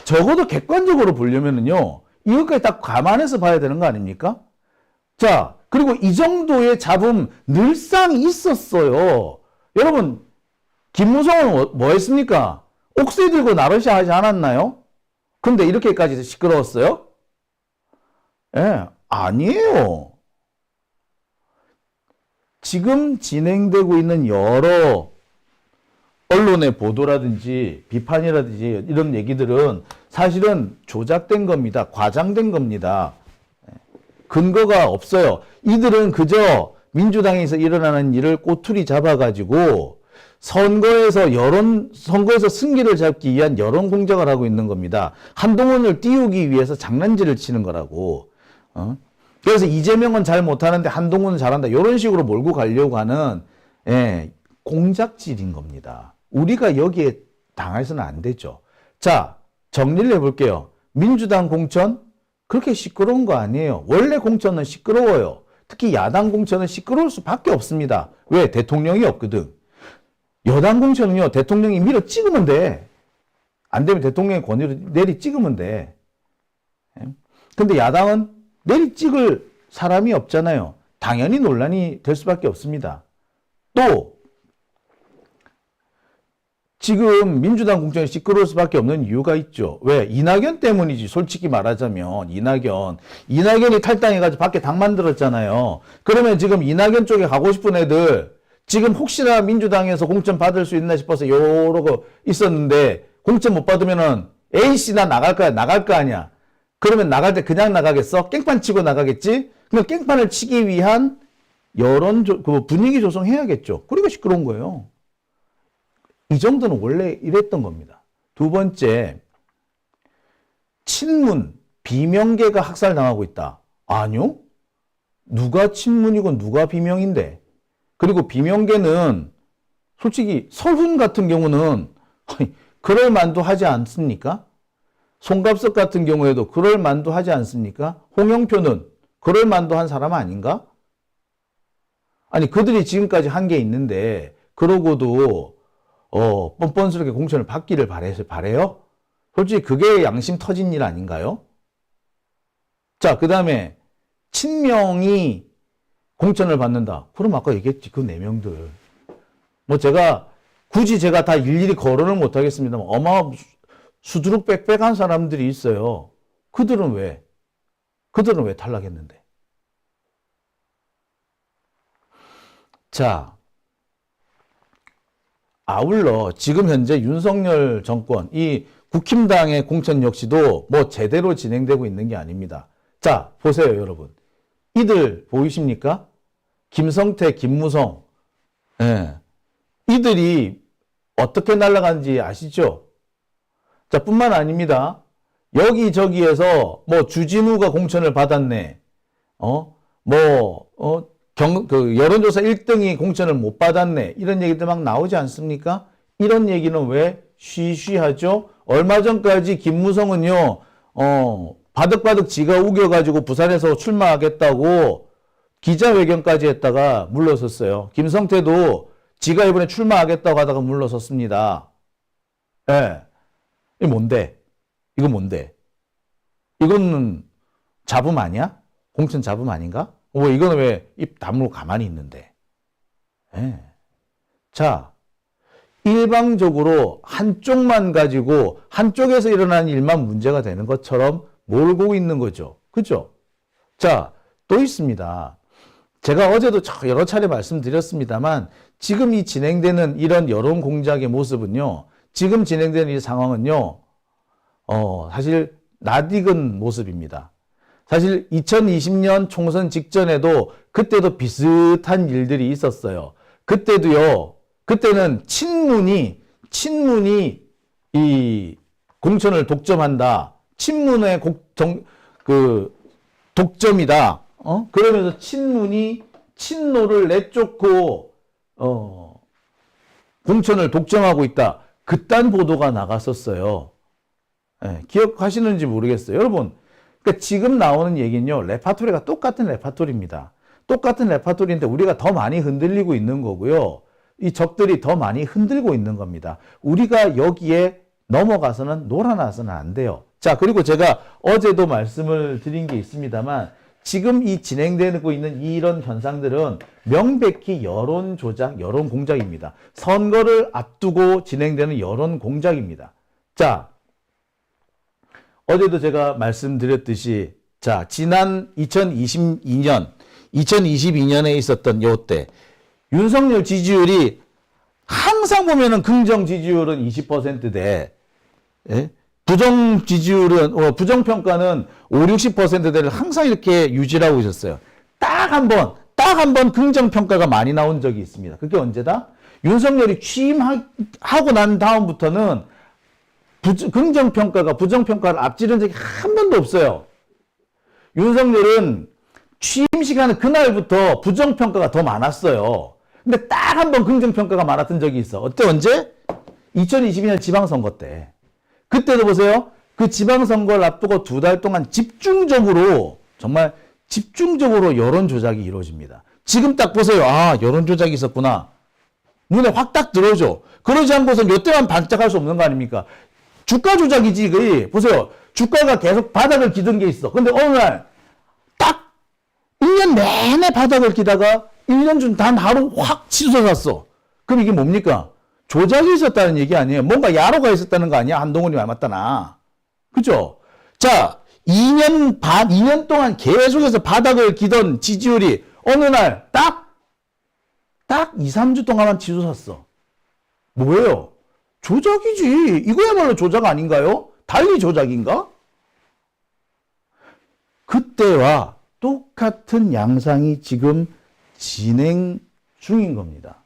적어도 객관적으로 보려면은요, 이것까지 딱 감안해서 봐야 되는 거 아닙니까? 자, 그리고 이 정도의 잡음 늘상 있었어요. 여러분, 김무성은 뭐 했습니까? 옥새 들고 나르샤 하지 않았나요? 근데 이렇게까지 시끄러웠어요? 예, 아니에요. 지금 진행되고 있는 여러 언론의 보도라든지 비판이라든지 이런 얘기들은 사실은 조작된 겁니다. 과장된 겁니다. 근거가 없어요. 이들은 그저 민주당에서 일어나는 일을 꼬투리 잡아가지고 선거에서 승기를 잡기 위한 여론 공작을 하고 있는 겁니다. 한동훈을 띄우기 위해서 장난질을 치는 거라고. 그래서 이재명은 잘 못하는데 한동훈은 잘한다. 이런 식으로 몰고 가려고 하는 공작질인 겁니다. 우리가 여기에 당해서는 안 되죠. 자, 정리를 해볼게요. 민주당 공천 그렇게 시끄러운 거 아니에요. 원래 공천은 시끄러워요. 특히 야당 공천은 시끄러울 수밖에 없습니다. 왜? 대통령이 없거든. 여당 공천은요, 대통령이 밀어 찍으면 돼. 안 되면 대통령의 권위로 내리 찍으면 돼. 근데 야당은 내리 찍을 사람이 없잖아요. 당연히 논란이 될 수밖에 없습니다. 또 지금 민주당 공천이 시끄러울 수밖에 없는 이유가 있죠. 왜? 이낙연 때문이지. 솔직히 말하자면 이낙연이 탈당해가지고 밖에 당 만들었잖아요. 그러면 지금 이낙연 쪽에 가고 싶은 애들 지금 혹시나 민주당에서 공천 받을 수 있나 싶어서 요러고 있었는데 공천 못 받으면은 A씨 나 나갈 거야. 나갈 거 아니야. 그러면 나갈 때 그냥 나가겠어? 깽판 치고 나가겠지? 그럼 깽판을 치기 위한 그 분위기 조성해야겠죠. 그리고 시끄러운 거예요. 이 정도는 원래 이랬던 겁니다. 두 번째, 친문, 비명계가 학살당하고 있다. 아니요? 누가 친문이고 누가 비명인데? 그리고 비명계는 솔직히 설훈 같은 경우는 그럴 만도 하지 않습니까? 송갑석 같은 경우에도 그럴 만도 하지 않습니까? 홍영표는 그럴 만도 한 사람 아닌가? 아니 그들이 지금까지 한 게 있는데 그러고도 뻔뻔스럽게 공천을 받기를 바래요? 솔직히 그게 양심 터진 일 아닌가요? 자, 그 다음에 친명이 공천을 받는다. 그럼 아까 얘기했지. 그 4명들. 뭐 굳이 제가 다 일일이 거론을 못 하겠습니다만 수두룩 빽빽한 사람들이 있어요. 그들은 왜 탈락했는데? 자, 아울러 지금 현재 윤석열 정권, 이 국힘당의 공천 역시도 뭐 제대로 진행되고 있는 게 아닙니다. 자, 보세요, 여러분. 이들 보이십니까? 김성태, 김무성. 예. 이들이 어떻게 날아가는지 아시죠? 자, 뿐만 아닙니다. 여기저기에서 뭐 주진우가 공천을 받았네. 여론조사 1등이 공천을 못 받았네. 이런 얘기들 막 나오지 않습니까? 이런 얘기는 왜 쉬쉬하죠? 얼마 전까지 김무성은요, 바득바득 지가 우겨가지고 부산에서 출마하겠다고 기자회견까지 했다가 물러섰어요. 김성태도 지가 이번에 출마하겠다고 하다가 물러섰습니다. 예. 이게 뭔데? 이거 뭔데? 이거는 잡음 아니야? 공천 잡음 아닌가? 이거는 왜 입 다물고 가만히 있는데? 예. 자, 일방적으로 한쪽만 가지고 한쪽에서 일어나는 일만 문제가 되는 것처럼 몰고 있는 거죠. 그죠? 자, 또 있습니다. 제가 어제도 여러 차례 말씀드렸습니다만 지금 이 진행되는 이런 여론 공작의 모습은요. 지금 진행되는 이 상황은요. 사실 낯익은 모습입니다. 사실 2020년 총선 직전에도 그때도 비슷한 일들이 있었어요. 그때는 친문이 이 공천을 독점한다. 친문의 독점이다. 그러면서 친문이 친노를 내쫓고 공천을 독점하고 있다. 그딴 보도가 나갔었어요. 예, 기억하시는지 모르겠어요. 여러분, 그러니까 지금 나오는 얘기는요. 레파토리가 똑같은 레파토리입니다. 똑같은 레파토리인데 우리가 더 많이 흔들리고 있는 거고요. 이 적들이 더 많이 흔들고 있는 겁니다. 우리가 여기에 넘어가서는 놀아나서는 안 돼요. 자, 그리고 제가 어제도 말씀을 드린 게 있습니다만 지금 이 진행되고 있는 이런 현상들은 명백히 여론 조작, 여론 공작입니다. 선거를 앞두고 진행되는 여론 공작입니다. 자, 어제도 제가 말씀드렸듯이 자, 지난 2022년에 있었던 요때 윤석열 지지율이 항상 보면은 긍정 지지율은 20%대, 예? 부정 지지율은, 부정 평가는 50, 60%대를 항상 이렇게 유지하고 있었어요. 딱 딱 한 번 긍정평가가 많이 나온 적이 있습니다. 그게 언제다? 윤석열이 취임하고 난 다음부터는 긍정평가가 부정평가를 앞지른 적이 한 번도 없어요. 윤석열은 취임 시간 그날부터 부정평가가 더 많았어요. 근데 딱 한 번 긍정평가가 많았던 적이 있어. 언제? 2022년 지방선거 때. 그때도 보세요. 그 지방선거를 앞두고 2달 동안 정말 집중적으로 여론조작이 이루어집니다. 지금 딱 보세요. 아, 여론조작이 있었구나. 눈에 확 딱 들어오죠. 그러지 않고선 이때만 반짝할 수 없는 거 아닙니까? 주가 조작이지. 그게. 보세요. 주가가 계속 바닥을 기던 게 있어. 근데 어느 날 딱 1년 내내 바닥을 기다가 1년 중 단 하루 확 치솟았어. 그럼 이게 뭡니까? 조작이 있었다는 얘기 아니에요. 뭔가 야로가 있었다는 거 아니야? 한동훈이 닮았다나. 그죠? 자, 2년 동안 계속해서 바닥을 기던 지지율이 어느 날 딱 2, 3주 동안만 치솟았어. 뭐예요? 조작이지. 이거야말로 조작 아닌가요? 달리 조작인가? 그때와 똑같은 양상이 지금 진행 중인 겁니다.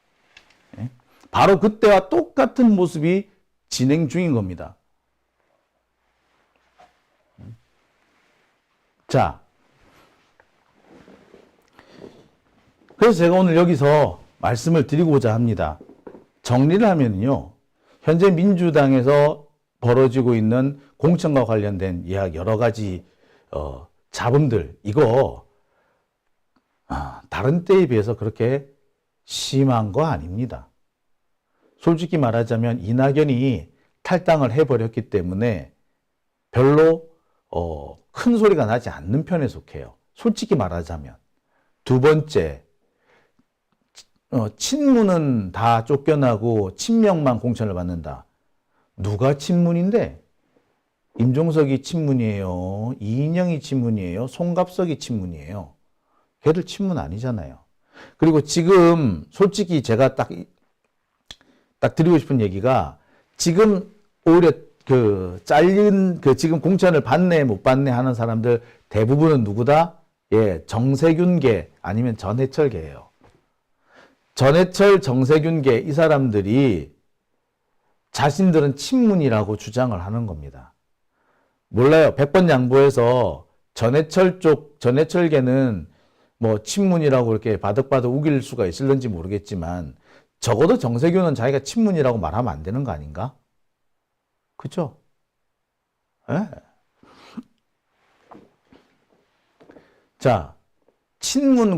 바로 그때와 똑같은 모습이 진행 중인 겁니다. 자, 그래서 제가 오늘 여기서 말씀을 드리고자 합니다. 정리를 하면요, 현재 민주당에서 벌어지고 있는 공천과 관련된 여러 가지 잡음들, 이거 다른 때에 비해서 그렇게 심한 거 아닙니다. 솔직히 말하자면 이낙연이 탈당을 해버렸기 때문에 별로 큰 소리가 나지 않는 편에 속해요. 솔직히 말하자면. 두 번째, 친문은 다 쫓겨나고 친명만 공천을 받는다. 누가 친문인데? 임종석이 친문이에요. 이인영이 친문이에요. 송갑석이 친문이에요. 걔들 친문 아니잖아요. 그리고 지금 솔직히 제가 딱 드리고 싶은 얘기가, 지금 오히려 지금 공천을 받네 못 받네 하는 사람들 대부분은 누구다? 예, 정세균계 아니면 전해철계예요. 전해철, 정세균계 이 사람들이 자신들은 친문이라고 주장을 하는 겁니다. 몰라요. 100번 양보해서 전해철계는 뭐 친문이라고 이렇게 바득바득 우길 수가 있을는지 모르겠지만 적어도 정세균은 자기가 친문이라고 말하면 안 되는 거 아닌가? 그죠? 예. 자, 친문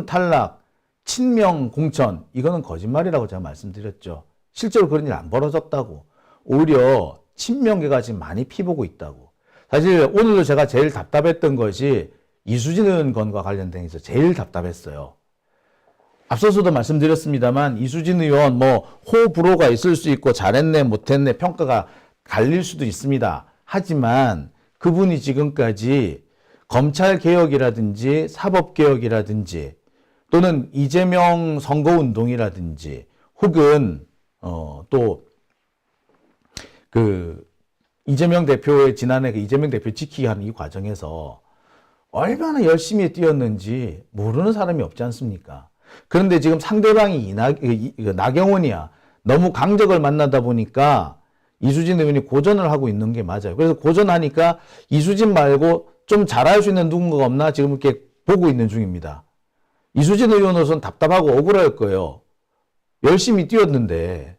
탈락, 친명 공천, 이거는 거짓말이라고 제가 말씀드렸죠. 실제로 그런 일 안 벌어졌다고. 오히려 친명계가 지금 많이 피보고 있다고. 사실 오늘도 제가 제일 답답했던 것이 이수진 의원 건과 관련된 해서 제일 답답했어요. 앞서서도 말씀드렸습니다만 이수진 의원 호불호가 있을 수 있고 잘했네 못했네 평가가 갈릴 수도 있습니다. 하지만 그분이 지금까지 검찰개혁이라든지 사법개혁이라든지 또는 이재명 선거운동이라든지 혹은 이재명 대표의 지난해 이재명 대표 지키게 하는 이 과정에서 얼마나 열심히 뛰었는지 모르는 사람이 없지 않습니까? 그런데 지금 상대방이 나경원이야. 너무 강적을 만나다 보니까 이수진 의원이 고전을 하고 있는 게 맞아요. 그래서 고전하니까 이수진 말고 좀 잘할 수 있는 누군가가 없나 지금 이렇게 보고 있는 중입니다. 이수진 의원으로서는 답답하고 억울할 거예요. 열심히 뛰었는데.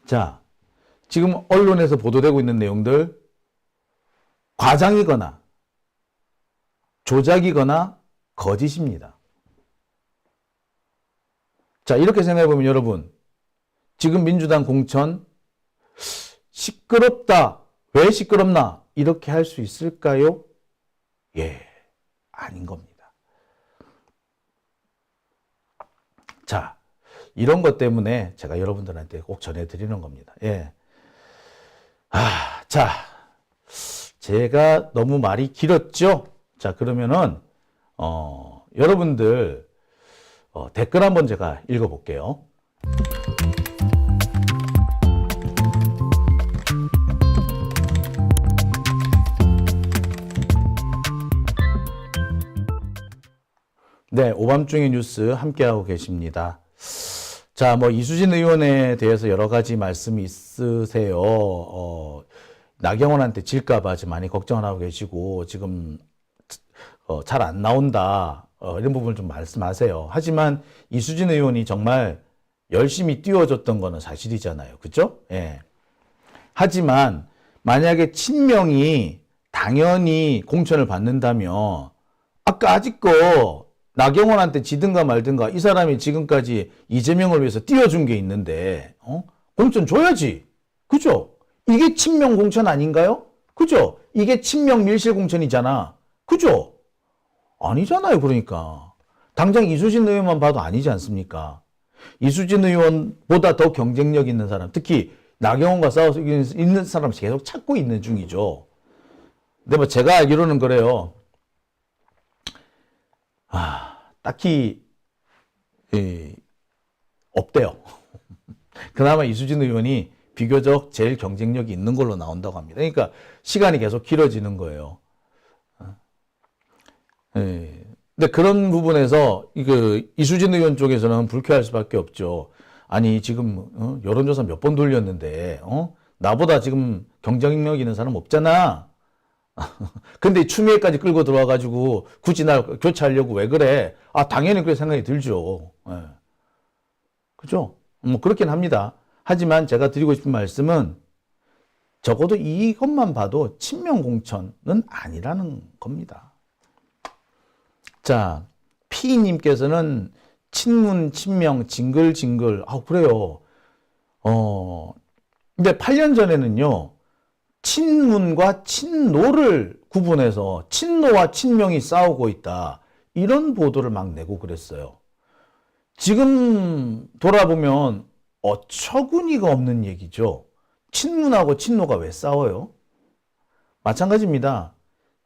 자, 지금 언론에서 보도되고 있는 내용들 과장이거나 조작이거나 거짓입니다. 자, 이렇게 생각해보면 여러분, 지금 민주당 공천 시끄럽다. 왜 시끄럽나? 이렇게 할 수 있을까요? 예, 아닌 겁니다. 자, 이런 것 때문에 제가 여러분들한테 꼭 전해드리는 겁니다. 예. 자, 제가 너무 말이 길었죠? 자, 그러면은, 여러분들, 댓글 한번 제가 읽어볼게요. 네, 오밤중의 뉴스 함께하고 계십니다. 자, 뭐 이수진 의원에 대해서 여러 가지 말씀이 있으세요. 나경원한테 질까봐 지금 많이 걱정을 하고 계시고 지금 잘 안 나온다 이런 부분을 좀 말씀하세요. 하지만 이수진 의원이 정말 열심히 뛰어줬던 거는 사실이잖아요. 그죠? 예. 하지만 만약에 친명이 당연히 공천을 받는다면 아까 아직도 나경원한테 지든가 말든가 이 사람이 지금까지 이재명을 위해서 띄워준 게 있는데 공천 줘야지. 그죠? 이게 친명 공천 아닌가요? 그죠? 이게 친명 밀실 공천이잖아. 그죠? 아니잖아요. 그러니까 당장 이수진 의원만 봐도 아니지 않습니까? 이수진 의원보다 더 경쟁력 있는 사람, 특히 나경원과 싸워서 있는 사람 계속 찾고 있는 중이죠. 근데 뭐 제가 알기로는 그래요. 딱히 없대요. 그나마 이수진 의원이 비교적 제일 경쟁력이 있는 걸로 나온다고 합니다. 그러니까 시간이 계속 길어지는 거예요. 근데 그런 부분에서 이수진 의원 쪽에서는 불쾌할 수밖에 없죠. 아니 지금 여론조사 몇 번 돌렸는데 나보다 지금 경쟁력 있는 사람 없잖아. 근데 추미애까지 끌고 들어와가지고 굳이 날 교체하려고 왜 그래? 당연히 그렇게 생각이 들죠. 예. 그죠? 뭐 그렇긴 합니다. 하지만 제가 드리고 싶은 말씀은 적어도 이것만 봐도 친명 공천은 아니라는 겁니다. 자, 피님께서는 친문, 친명, 징글징글. 그래요. 근데 8년 전에는요, 친문과 친노를 구분해서 친노와 친명이 싸우고 있다. 이런 보도를 막 내고 그랬어요. 지금 돌아보면 어처구니가 없는 얘기죠. 친문하고 친노가 왜 싸워요? 마찬가지입니다.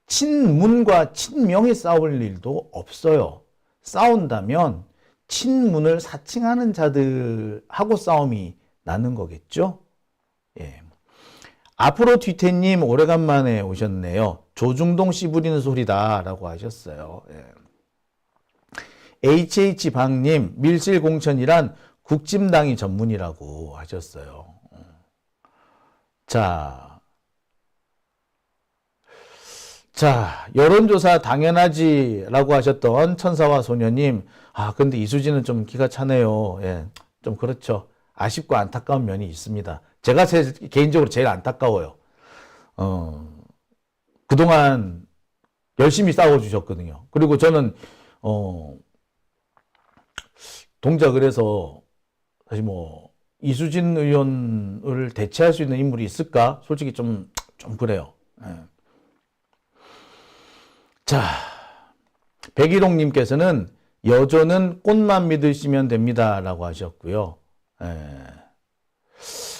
친문과 친명이 싸울 일도 없어요. 싸운다면 친문을 사칭하는 자들하고 싸움이 나는 거겠죠? 예. 앞으로 뒤태님 오래간만에 오셨네요. 조중동 씨 부리는 소리다라고 하셨어요. 예. HH방님 밀실공천이란 국진당이 전문이라고 하셨어요. 자, 여론조사 당연하지라고 하셨던 천사와 소녀님. 근데 이수진은 좀 기가 차네요. 예, 좀 그렇죠. 아쉽고 안타까운 면이 있습니다. 제가 개인적으로 제일 안타까워요. 그동안 열심히 싸워주셨거든요. 그리고 저는, 동작을 해서, 사실 이수진 의원을 대체할 수 있는 인물이 있을까? 솔직히 좀 그래요. 예. 자, 백일홍님께서는 여조는 꽃만 믿으시면 됩니다. 라고 하셨고요.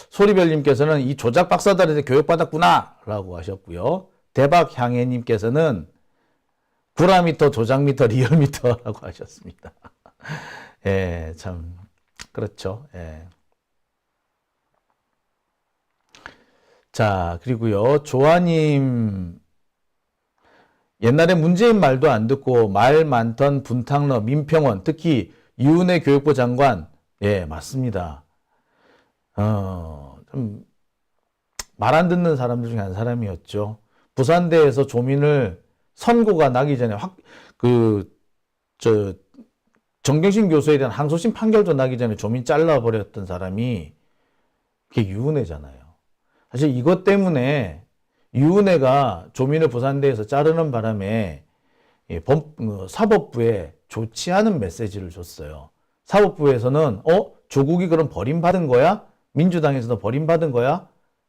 소리별님께서는 이 조작 박사들한테 교육받았구나. 라고 하셨고요. 대박향해님께서는 구라미터, 조작미터, 리얼미터. 라고 하셨습니다. 예, 참, 그렇죠. 예. 자, 그리고요. 조아님. 옛날에 문재인 말도 안 듣고 말 많던 분탕러 민평원, 특히 이은혜 교육부 장관, 예, 맞습니다. 좀 말 안 듣는 사람들 중에 한 사람이었죠. 부산대에서 조민을 선고가 나기 전에 정경심 교수에 대한 항소심 판결도 나기 전에 조민 잘라버렸던 사람이 그게 유은혜잖아요. 사실 이것 때문에 유은혜가 조민을 부산대에서 자르는 바람에 사법부에 좋지 않은 메시지를 줬어요. 사법부에서는 조국이 그럼 버림받은 거야? 민주당에서도 버림받은 거야?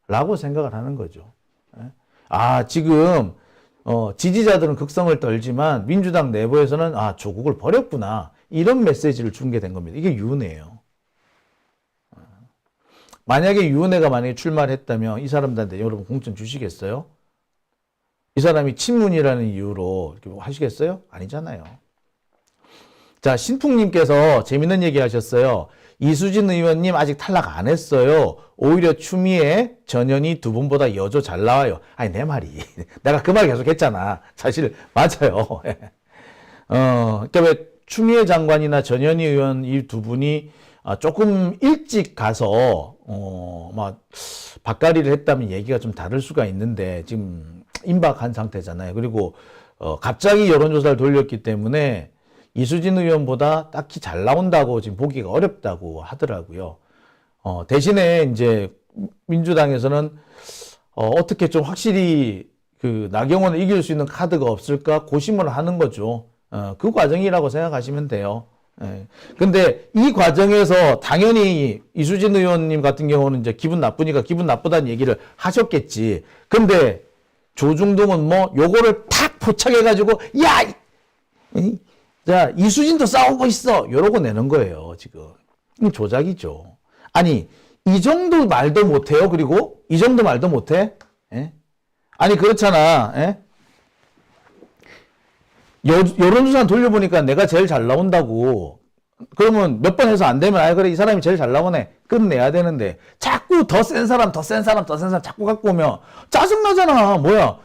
라고 생각을 하는 거죠. 지금 지지자들은 극성을 떨지만 민주당 내부에서는 조국을 버렸구나. 이런 메시지를 준 게 된 겁니다. 이게 유은혜예요. 만약에 유은혜가 출마를 했다면 이 사람들한테 여러분 공천 주시겠어요? 이 사람이 친문이라는 이유로 이렇게 하시겠어요? 아니잖아요. 자, 신풍님께서 재밌는 얘기 하셨어요. 이수진 의원님 아직 탈락 안 했어요. 오히려 추미애 전현희 두 분보다 여조 잘 나와요. 아니, 내 말이. 내가 그 말 계속 했잖아. 사실, 맞아요. 그러니까 왜 추미애 장관이나 전현희 의원 이 두 분이 조금 일찍 가서 막 밭갈이를 했다면 얘기가 좀 다를 수가 있는데 지금 임박한 상태잖아요. 그리고 갑자기 여론조사를 돌렸기 때문에 이수진 의원보다 딱히 잘 나온다고 지금 보기가 어렵다고 하더라고요. 대신에 이제 민주당에서는 어떻게 좀 확실히 그 나경원을 이길 수 있는 카드가 없을까 고심을 하는 거죠. 그 과정이라고 생각하시면 돼요. 예. 근데 이 과정에서 당연히 이수진 의원님 같은 경우는 이제 기분 나쁘니까 기분 나쁘다는 얘기를 하셨겠지. 근데 조중동은 뭐 요거를 탁 포착해가지고 야, 자 이수진도 싸우고 있어. 이러고 내는 거예요 지금. 이 조작이죠. 아니 이 정도 말도 못해요. 그리고 이 정도 말도 못해? 예? 아니 그렇잖아. 예? 여론조사 돌려보니까 내가 제일 잘 나온다고. 그러면 몇 번 해서 안 되면 아 그래 이 사람이 제일 잘 나오네. 끝내야 되는데 자꾸 더 센 사람 자꾸 갖고 오면 짜증나잖아. 뭐야?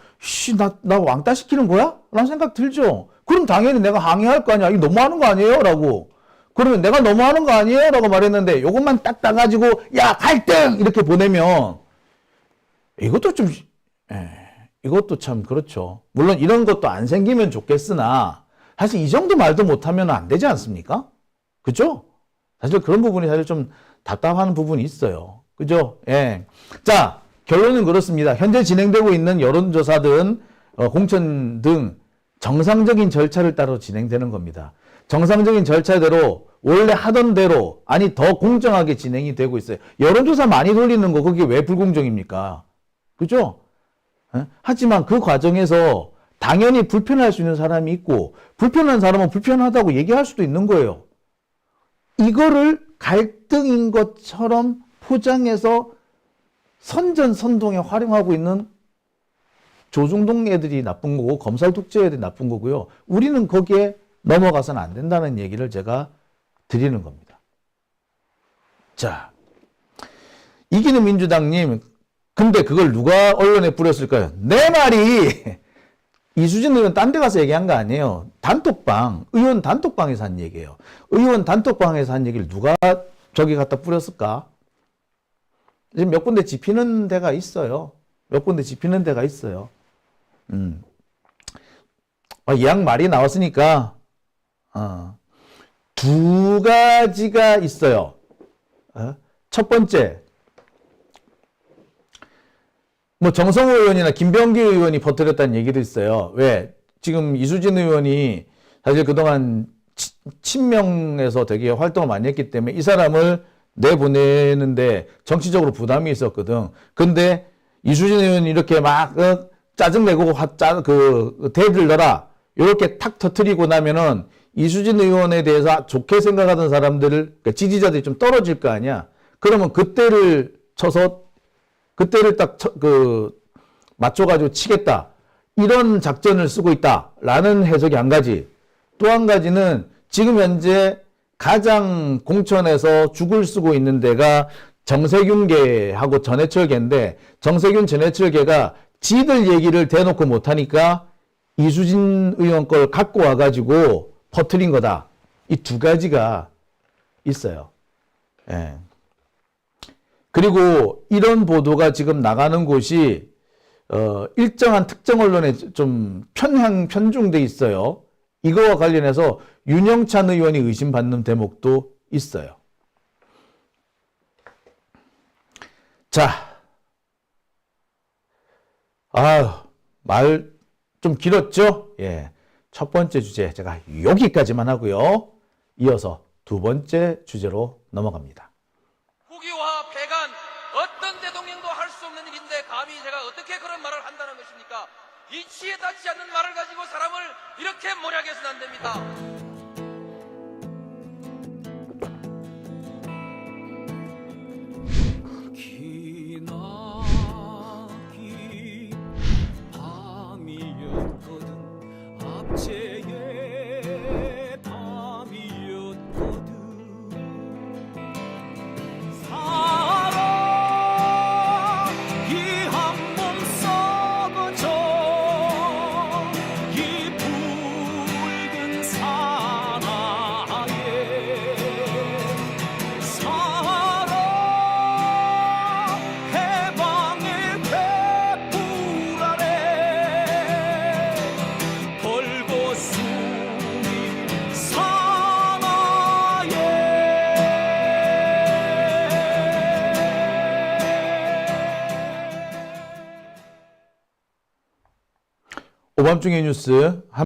나 왕따 시키는 거야? 라는 생각 들죠. 그럼 당연히 내가 항의할 거 아니야. 이거 너무하는 거 아니에요? 라고. 그러면 내가 너무하는 거 아니에요? 라고 말했는데 요것만 딱 따가지고 야 갈등! 이렇게 보내면 이것도 좀 이것도 참 그렇죠. 물론 이런 것도 안 생기면 좋겠으나 사실 이 정도 말도 못하면 안 되지 않습니까? 그죠? 사실 그런 부분이 사실 좀 답답한 부분이 있어요. 그죠? 예. 자, 결론은 그렇습니다. 현재 진행되고 있는 여론조사든 공천 등 정상적인 절차를 따라 진행되는 겁니다. 정상적인 절차대로 원래 하던 대로 아니 더 공정하게 진행이 되고 있어요. 여론조사 많이 돌리는 거 그게 왜 불공정입니까? 그죠? 하지만 그 과정에서 당연히 불편할 수 있는 사람이 있고 불편한 사람은 불편하다고 얘기할 수도 있는 거예요. 이거를 갈등인 것처럼 포장해서 선전선동에 활용하고 있는 조중동 애들이 나쁜 거고 검찰 독재 애들이 나쁜 거고요. 우리는 거기에 넘어가서는 안 된다는 얘기를 제가 드리는 겁니다. 자, 이기는 민주당님 근데 그걸 누가 언론에 뿌렸을까요? 내 말이 이수진 의원 딴 데 가서 얘기한 거 아니에요. 단톡방, 의원 단톡방에서 한 얘기예요. 의원 단톡방에서 한 얘기를 누가 저기 갖다 뿌렸을까? 지금 몇 군데 짚히는 데가 있어요. 몇 군데 짚히는 데가 있어요. 이 양 말이 나왔으니까 두 가지가 있어요. 첫 번째 뭐 정성호 의원이나 김병기 의원이 퍼뜨렸다는 얘기도 있어요. 왜? 지금 이수진 의원이 사실 그동안 친명에서 되게 활동을 많이 했기 때문에 이 사람을 내보내는데 정치적으로 부담이 있었거든. 근데 이수진 의원이 이렇게 막 짜증내고 대들러라 이렇게 탁 터뜨리고 나면은 이수진 의원에 대해서 좋게 생각하던 사람들을 그러니까 지지자들이 좀 떨어질 거 아니야. 그러면 그때를 쳐서 그때를 딱 맞춰가지고 치겠다. 이런 작전을 쓰고 있다라는 해석이 한 가지. 또 한 가지는 지금 현재 가장 공천에서 죽을 쓰고 있는 데가 정세균계하고 전해철계인데 정세균 전해철계가 지들 얘기를 대놓고 못하니까 이수진 의원 걸 갖고 와가지고 퍼뜨린 거다. 이 두 가지가 있어요. 예. 그리고 이런 보도가 지금 나가는 곳이 일정한 특정 언론에 좀 편중돼 있어요. 이거와 관련해서 윤영찬 의원이 의심받는 대목도 있어요. 자, 말 좀 길었죠? 예. 첫 번째 주제 제가 여기까지만 하고요. 이어서 두 번째 주제로 넘어갑니다.
국유화 폐간 어떤 대통령도 할 수 없는 일인데 감히 제가 어떻게 그런 말을 한다는 것입니까? 이치에 닿지 않는 말을 가지고 사람을 이렇게 몰약해서는 안 됩니다.
제의 밤이었거든 사랑 이 한 몸 썩어져 이 붉은 사
오밤중의 뉴스